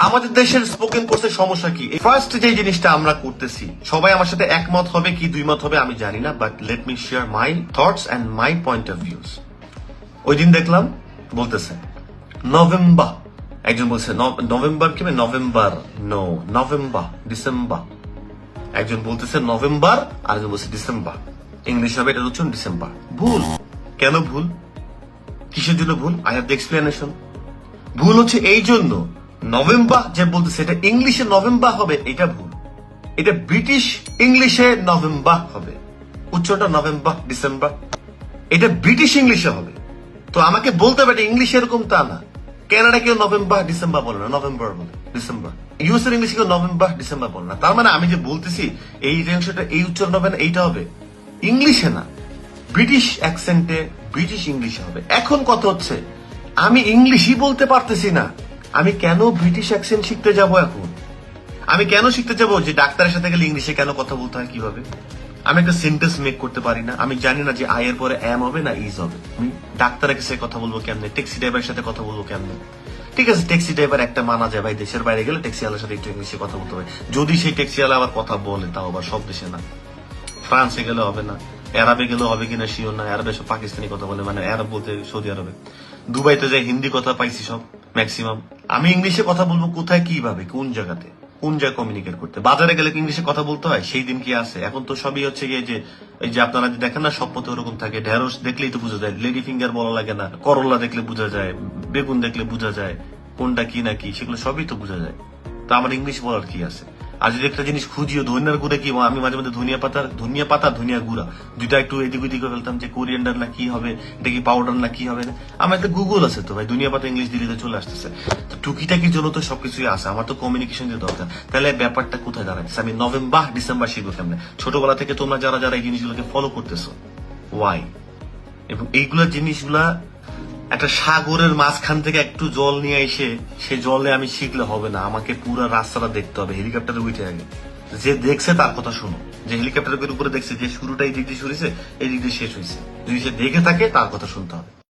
আমাদের দেশের স্পোকেন কোর্সের সমস্যা কি? ফার্স্ট যে জিনিসটা আমরা করতেছি, সবাই আমার সাথে একমত হবে কি দুইমত হবে আমি জানি না, but let me share my thoughts and my point of views. ওই দিন দেখলাম বলতেছে নভেম্বর, একজন বলছে নভেম্বর কি নভেম্বর, নো নভেম্বর ডিসেম্বর। একজন বলতেছে নভেম্বর, আরেকজন বলছে ডিসেম্বর। ইংলিশ হবে এটা হচ্ছে ডিসেম্বর। ভুল। কেন ভুল? কিসের জন্য ভুল? I have the explanation. ভুল হচ্ছে এই জন্য, নভেম্বর যে বলতেছে এটা ইংলিশে নভেম্বর হবে, এটা ভুল। এটা ব্রিটিশ ইংলিশে নভেম্বর হবে, উচ্চারণটা নভেম্বর ডিসেম্বর, এটা ব্রিটিশ ইংলিশে হবে। তো আমাকে বলতে হবে এটা ইংলিশ এরকম তা না। কানাডা কেউ নভেম্বর ডিসেম্বর বলে না, নভেম্বর বলে, ডিসেম্বর। ইউএস এর ইংলিশে কেউ নভেম্বর ডিসেম্বর বলে না। তার মানে আমি যে বলতেছি এই অংশটা এই উচ্চারণ হবে না, এইটা হবে ইংলিশে না, ব্রিটিশ অ্যাকসেন্টে ব্রিটিশ ইংলিশে হবে। এখন কথা হচ্ছে আমি ইংলিশই বলতে পারতেছি না, আমি কেন ব্রিটিশ অ্যাকসেন্ট শিখতে যাব? এখন আমি কেন শিখতে যাব যে ডাক্তারের সাথে গেলে ইংলিশে কেন কথা বলতে হয়, কিভাবে? আমি একটা সেন্টেন্স মেক করতে পারি না, আমি জানি না যে আই এর পরে এম হবে না ইজ হবে। আমি ডাক্তারের কাছে কথা বলবো কেমনে, ট্যাক্সি ড্রাইভারের সাথে কথা বলবো কেমনে? ঠিক আছে, ট্যাক্সি ড্রাইভার একটা মানা যায়, ভাই দেশের বাইরে গেলে ট্যাক্সি আলার সাথে একটু ইংলিশে কথা বলতে হবে, যদি সেই ট্যাক্সি আলা আবার কথা বলে, তাও আবার সব দেশে না। ফ্রান্সে গেলে হবে না, আরবে গেলে হবে কিনা শিওর না, আরবে সব পাকিস্তানি কথা বলে, মানে আরব বলতে সৌদি আরবে। দুবাইতে যাই হিন্দি কথা পাইছি সব ম্যাক্সিমাম। আমি ইংলিশে কথা বলবো কোথায়, কিভাবে, কোন জায়গাতে, কোন জায়গায় কমিউনিকেট করতে? বাজারে গেলে ইংলিশে কথা বলতে হয়, সেই দিন কি আছে? এখন তো সবই হচ্ছে গিয়ে যে এই যে আপনারা যে দেখেন না স্বপ্নতে ওরকম থাকে, ঢেঁড়স দেখলেই তো বোঝা যায়, লেডি ফিঙ্গার বলা লাগে না, করলা দেখলে বোঝা যায়, বেগুন দেখলে বোঝা যায় কোনটা কি না কি, সেগুলো সবই তো বোঝা যায়। তো আমার ইংলিশ বলার কি আছে? আর যদি একটা জিনিস খুঁজিও ধনিয়ার গুঁড়া কি, আমি মাঝে মধ্যে ধনিয়া পাতা ধনিয়া গুঁড়া দুইটা একটু এদিক ওদিক করে ফেলতাম যে কোরিয়ান্ডার না কি হবে, এটা কি পাউডার না কি হবে। আমার একটা গুগল আছে তো ভাই, ধনিয়া পাতা ইংলিশ দিলে চলে আসতেছে। তো টুকিটাকির জন্য তো সবকিছুই আছে, আমার তো কমিউনিকেশন দিয়ে দরকার। তাহলে ব্যাপারটা কোথায় দাঁড়াচ্ছে? আমি নভেম্বর ডিসেম্বর শিখবো কেমনে? ছোটবেলা থেকে তোমরা যারা যারা এই জিনিসগুলোকে ফলো করতেছো, ওয়াই? এবং এইগুলা জিনিসগুলা একটা সাগরের মাঝখান থেকে একটু জল নিয়ে এসে সে জলে আমি শিখলে হবে না, আমাকে পুরো রাস্তাটা দেখতে হবে। হেলিকপ্টারে উঠে আগে যে দেখছে তার কথা শুনো, যে হেলিকপ্টারের উপরে দেখছে যে শুরুটা এই দিক দিয়ে শুরু হয়েছে, এই দিক দিয়ে শেষ হয়েছে, যদি সে দেখে থাকে তার কথা শুনতে হবে।